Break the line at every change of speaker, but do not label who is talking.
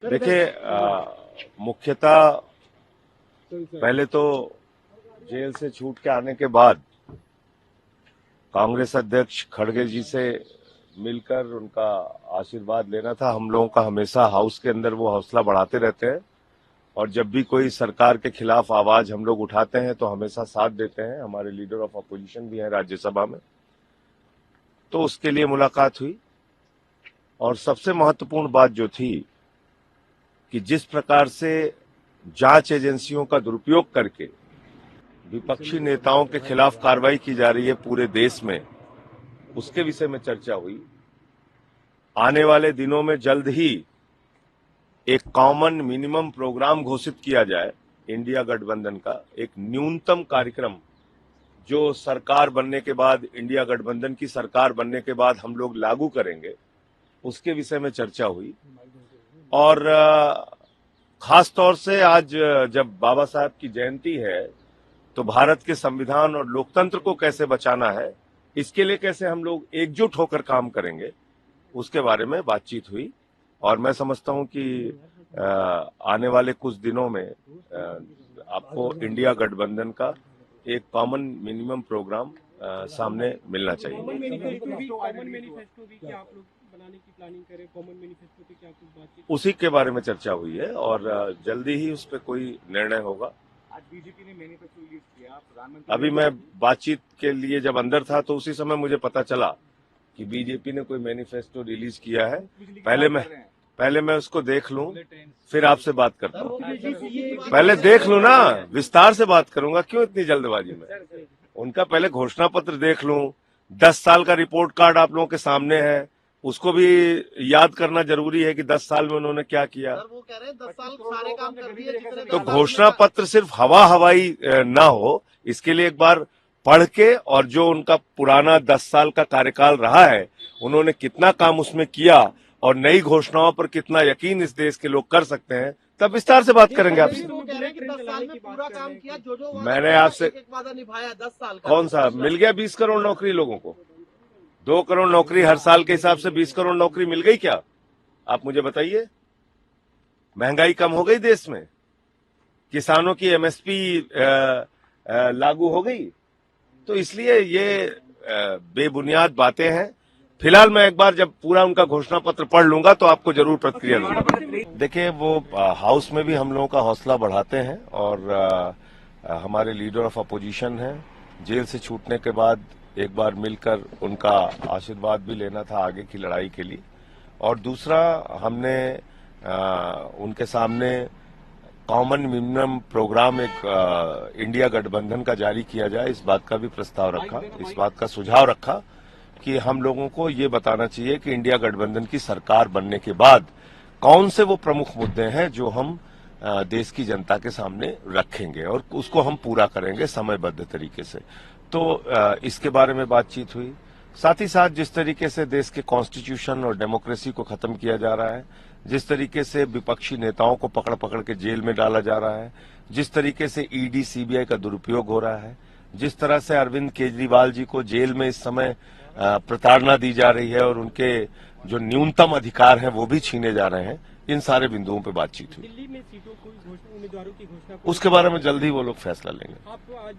देखिए, मुख्यतः पहले तो जेल से छूट के आने के बाद कांग्रेस अध्यक्ष खड़गे जी से मिलकर उनका आशीर्वाद लेना था। हम लोगों का हमेशा हाउस के अंदर वो हौसला बढ़ाते रहते हैं और जब भी कोई सरकार के खिलाफ आवाज हम लोग उठाते हैं तो हमेशा साथ देते हैं। हमारे लीडर ऑफ अपोजिशन भी हैं राज्यसभा में, तो उसके लिए मुलाकात हुई। और सबसे महत्वपूर्ण बात जो थी कि जिस प्रकार से जांच एजेंसियों का दुरुपयोग करके विपक्षी नेताओं के खिलाफ कार्रवाई की जा रही है पूरे देश में, उसके विषय में चर्चा हुई। आने वाले दिनों में जल्द ही एक कॉमन मिनिमम प्रोग्राम घोषित किया जाए इंडिया गठबंधन का, एक न्यूनतम कार्यक्रम जो सरकार बनने के बाद, इंडिया गठबंधन की सरकार बनने के बाद हम लोग लागू करेंगे, उसके विषय में चर्चा हुई। और खास तौर से आज जब बाबा साहब की जयंती है तो भारत के संविधान और लोकतंत्र को कैसे बचाना है, इसके लिए कैसे हम लोग एकजुट होकर काम करेंगे, उसके बारे में बातचीत हुई। और मैं समझता हूं कि आने वाले कुछ दिनों में आपको इंडिया गठबंधन का एक कॉमन मिनिमम प्रोग्राम सामने मिलना चाहिए।
कॉमन मैनिफेस्टो भी क्या आप लोग बनाने की प्लानिंग करें? कॉमन मैनिफेस्टो पे क्या कुछ बातचीत?
उसी के बारे में चर्चा हुई है और जल्दी ही उस पर कोई निर्णय होगा।
आज बीजेपी ने मैनिफेस्टो रिलीज किया, प्रधानमंत्री।
अभी मैं बातचीत के लिए जब अंदर था तो उसी समय मुझे पता चला कि बीजेपी ने कोई मैनिफेस्टो रिलीज किया है। पहले मैं उसको देख लूं, फिर आपसे बात करता हूं। पहले देख लूं ना, विस्तार से बात करूंगा, क्यों इतनी जल्दबाजी में? उनका पहले घोषणा पत्र देख लूं। 10 साल का रिपोर्ट कार्ड आप लोगों के सामने है, उसको भी याद करना जरूरी है कि 10 साल में उन्होंने क्या किया।
वो कह रहे हैं 10 साल सारे काम कर दिए।
तो घोषणा पत्र सिर्फ हवा हवाई ना हो, इसके लिए एक बार पढ़ के, और जो उनका पुराना 10 साल का कार्यकाल रहा है, उन्होंने कितना काम उसमें किया और नई घोषणाओं पर कितना यकीन इस देश के लोग कर सकते हैं, तब विस्तार से बात करेंगे आपसे।
वो कह रहे हैं कि 10 साल में पूरा काम किया, जो
मैंने आपसे
एक वादा निभाया 10 साल का।
कौन सा मिल गया? 20 करोड़ नौकरी लोगों को। 2 करोड़ नौकरी हर साल के हिसाब से 20 करोड़ नौकरी मिल गई क्या? आप मुझे बताइए। महंगाई कम हो गई देश में, किसानों की एमएसपी लागू हो गई। तो इसलिए ये बेबुनियाद बातें हैं। फिलहाल मैं एक बार जब पूरा उनका घोषणा पत्र पढ़ लूंगा तो आपको जरूर प्रतिक्रिया दूंगा। देखिए, वो हाउस में भी हम लोगों का हौसला बढ़ाते हैं और हमारे लीडर ऑफ अपोजिशन हैं। जेल से छूटने के बाद एक बार मिलकर उनका आशीर्वाद भी लेना था आगे की लड़ाई के लिए। और दूसरा, हमने उनके सामने कॉमन मिनिमम प्रोग्राम एक इंडिया गठबंधन का जारी किया जाए, इस बात का भी प्रस्ताव रखा, इस बात का सुझाव रखा कि हम लोगों को ये बताना चाहिए कि इंडिया गठबंधन की सरकार बनने के बाद कौन से वो प्रमुख मुद्दे हैं जो हम देश की जनता के सामने रखेंगे और उसको हम पूरा करेंगे समयबद्ध तरीके से। तो इसके बारे में बातचीत हुई। साथ ही साथ जिस तरीके से देश के कॉन्स्टिट्यूशन और डेमोक्रेसी को खत्म किया जा रहा है, जिस तरीके से विपक्षी नेताओं को पकड़ पकड़ के जेल में डाला जा रहा है, जिस तरीके से ईडी सीबीआई का दुरुपयोग हो रहा है, जिस तरह से अरविंद केजरीवाल जी को जेल में इस समय प्रताड़ना दी जा रही है और उनके जो न्यूनतम अधिकार हैं वो भी छीने जा रहे हैं, इन सारे बिंदुओं पे बातचीत हुई।
दिल्ली में सीटों को उम्मीदवारों की घोषणा,
उसके बारे में जल्द ही वो लोग फैसला लेंगे।
आप